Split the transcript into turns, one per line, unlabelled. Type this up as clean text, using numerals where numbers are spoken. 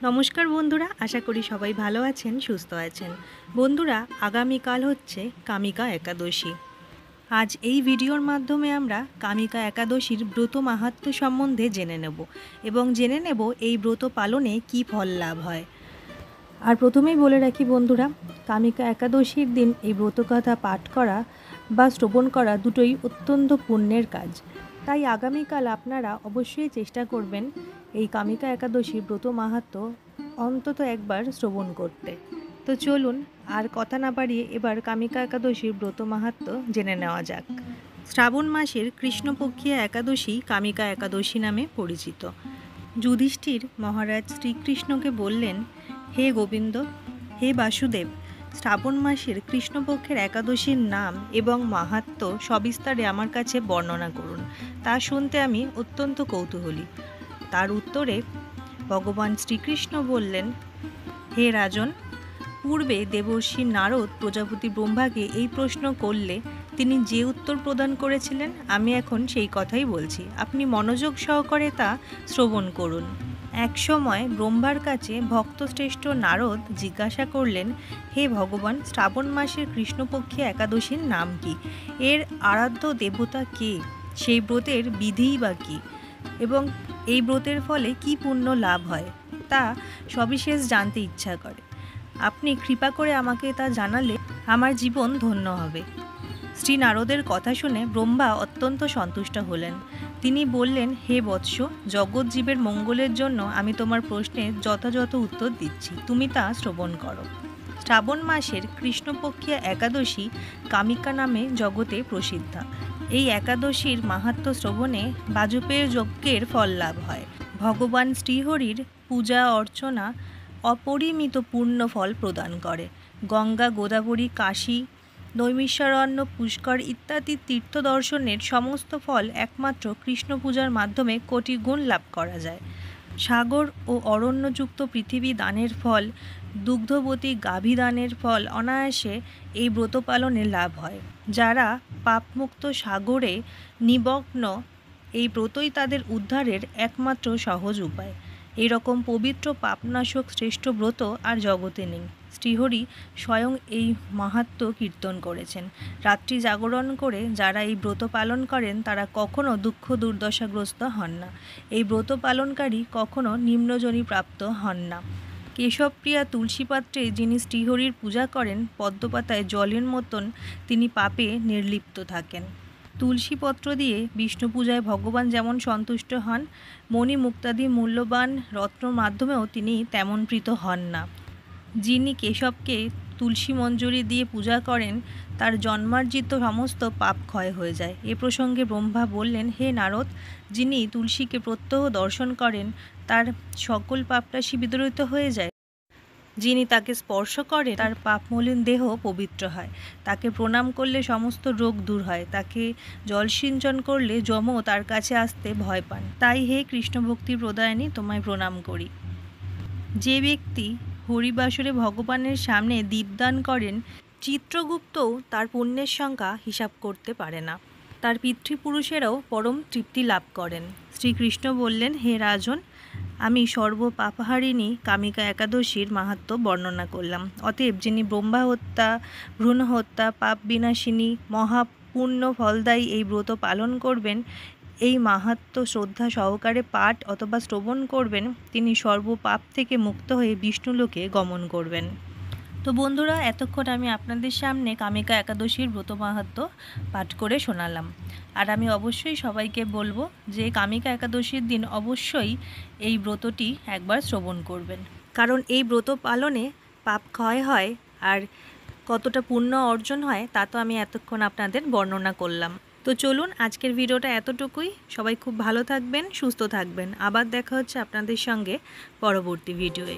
নমস্কার বন্ধুরা, আশা করি সবাই ভালো আছেন, সুস্থ আছেন। বন্ধুরা, আগামীকাল হচ্ছে কামিকা একাদশী। আজ এই ভিডিওর মাধ্যমে আমরা কামিকা একাদশীর ব্রত মাহাত্ম্য সম্বন্ধে জেনে নেব এবং জেনে নেব এই ব্রত পালনে কী ফল লাভ হয়। আর প্রথমেই বলে রাখি বন্ধুরা, কামিকা একাদশীর দিন এই ব্রতকথা পাঠ করা বা শ্রবণ করা দুটোই অত্যন্ত পুণ্যের কাজ। তাই আগামীকাল আপনারা অবশ্যই চেষ্টা করবেন এই কামিকা একাদশীর ব্রত মাহাত্ম্য অন্তত একবার শ্রবণ করতে। তো চলুন আর কথা না বাড়িয়ে এবার কামিকা একাদশীর ব্রত মাহাত্ম্য জেনে নেওয়া যাক। শ্রাবণ মাসের কৃষ্ণপক্ষীয় একাদশী কামিকা একাদশী নামে পরিচিত। যুধিষ্ঠির মহারাজ শ্রীকৃষ্ণকে বললেন, হে গোবিন্দ, হে বাসুদেব, শ্রাবণ মাসের কৃষ্ণপক্ষের একাদশীর নাম এবং মাহাত্ম্য সবিস্তারে আমার কাছে বর্ণনা করুন। তা শুনতে আমি অত্যন্ত কৌতূহলী। তার উত্তরে ভগবান শ্রীকৃষ্ণ বললেন, হে রাজন, পূর্বে দেবর্ষি নারদ প্রজাপতি ব্রহ্মাকে এই প্রশ্ন করলে তিনি যে উত্তর প্রদান করেছিলেন আমি এখন সেই কথাই বলছি। আপনি মনোযোগ সহকারে তা শ্রবণ করুন। এক সময় ব্রহ্মার কাছে ভক্তশ্রেষ্ঠ নারদ জিজ্ঞাসা করলেন, হে ভগবান, শ্রাবণ মাসের কৃষ্ণপক্ষে একাদশীর নাম কি? এর আরাধ্য দেবতা কে? সেই ব্রতের বিধিই বা কী? এবং এই ব্রতের ফলে কি পুণ্য লাভ হয় তা সবিশেষ জানতে ইচ্ছা করে। আপনি কৃপা করে আমাকে তা জানালে আমার জীবন ধন্য হবে। শ্রী নারদের কথা শুনে ব্রহ্মা অত্যন্ত সন্তুষ্ট হলেন। তিনি বললেন, হে বৎস, জগৎ জীবের মঙ্গলের জন্য আমি তোমার প্রশ্নের যথাযথ উত্তর দিচ্ছি, তুমি তা শ্রবণ করো। শ্রাবণ মাসের কৃষ্ণপক্ষীয় একাদশী কামিকা নামে জগতে প্রসিদ্ধা। এই একাদশীর মাহাত্ম্য শ্রবণে বাজপেয় যজ্ঞের ফল লাভ হয়। ভগবান শ্রীহরির পূজা অর্চনা অপরিমিত পূর্ণ ফল প্রদান করে। গঙ্গা, গোদাবরী, কাশী, নৈমিষারণ্য, পুষ্কর ইত্যাদি তীর্থ দর্শনের সমস্ত ফল একমাত্র কৃষ্ণ পূজার মাধ্যমে কোটি গুণ লাভ করা যায়। সাগর ও অরণ্যযুক্ত পৃথিবী দানের ফল, দুগ্ধবতী গাভী দানের ফল অনায়াসে এই ব্রত পালনে লাভ হয়। যারা পাপমুক্ত সাগরে নিমগ্ন, এই ব্রতই তাদের উদ্ধারের একমাত্র সহজ উপায়। এরকম পবিত্র পাপনাশক শ্রেষ্ঠ ব্রত আর জগতে নেই। শ্রীহরি স্বয়ং এই মাহাত্ম্য কীর্তন করেছেন। রাত্রি জাগরণ করে যারা এই ব্রত পালন করেন তারা কখনো দুঃখ দুর্দশাগ্রস্ত হন না। এই ব্রত পালনকারী কখনো নিম্নজনী প্রাপ্ত হন না। কেশবপ্রিয়া তুলসী পাত্রে যিনি শ্রীহরির পূজা করেন, পদ্মপাতায় জলের মতন তিনি পাপে নির্লিপ্ত থাকেন। তুলসী পত্র দিয়ে বিষ্ণু পূজায় ভগবান যেমন সন্তুষ্ট হন, মণি মুক্তাদি মূল্যবান রত্নর মাধ্যমেও তিনি তেমন প্রীত হন না। যিনি কেশবকে তুলসী মঞ্জরি দিয়ে পূজা করেন তার জন্মার্জিত সমস্ত পাপ ক্ষয় হয়ে যায়। এ প্রসঙ্গে ব্রহ্মা বললেন, হে নারদ, যিনি তুলসীকে প্রত্যহ দর্শন করেন তার সকল পাপরাশি বিদরিত হয়ে যায়। যিনি তাকে স্পর্শ করে তার পাপমলিন দেহ পবিত্র হয়। তাকে প্রণাম করলে সমস্ত রোগ দূর হয়। তাকে জলসিঞ্চন করলে যমও তার কাছে আসতে ভয় পান। তাই হে কৃষ্ণভক্তি প্রদায়িনী, তোমায় প্রণাম করি। যে ব্যক্তি হরিবাসরে ভগবানের সামনে দীপদান করেন, চিত্রগুপ্তও তার পুণ্যের সংখ্যা হিসাব করতে পারে না। তার পিতৃপুরুষেরাও পরম তৃপ্তি লাভ করেন। শ্রীকৃষ্ণ বললেন, হে রাজন, আমি সর্বপাপহারিণী কামিকা একাদশীর মাহাত্ম্য বর্ণনা করলাম। অতএব যিনি ব্রহ্মা হত্যা, ভ্রূণ হত্যা, পাপ বিনাশিনী, মহাপুণ্য ফলদায়ী এই ব্রত পালন করবেন, এই মাহাত্ম্য শ্রদ্ধা সহকারে পাঠ অথবা শ্রবণ করবেন, তিনি সর্বপাপ থেকে মুক্ত হয়ে বিষ্ণুলোকে গমন করবেন। তো বন্ধুরা, এতক্ষণ আমি আপনাদের সামনে কামিকা একাদশীর ব্রত মাহাত্ম্য পাঠ করে শোনালাম। আর আমি অবশ্যই সবাইকে বলবো যে কামিকা একাদশীর দিন অবশ্যই এই ব্রতটি একবার শ্রবণ করবেন, কারণ এই ব্রত পালনে পাপ ক্ষয় হয় আর কতটা পুণ্য অর্জন হয় তা তো আমি এতক্ষণ আপনাদের বর্ণনা করলাম। তো চলুন, আজকের ভিডিওটা এতটুকুই। সবাই খুব ভালো থাকবেন, সুস্থ থাকবেন। আবার দেখা হচ্ছে আপনাদের সঙ্গে পরবর্তী ভিডিওয়ে।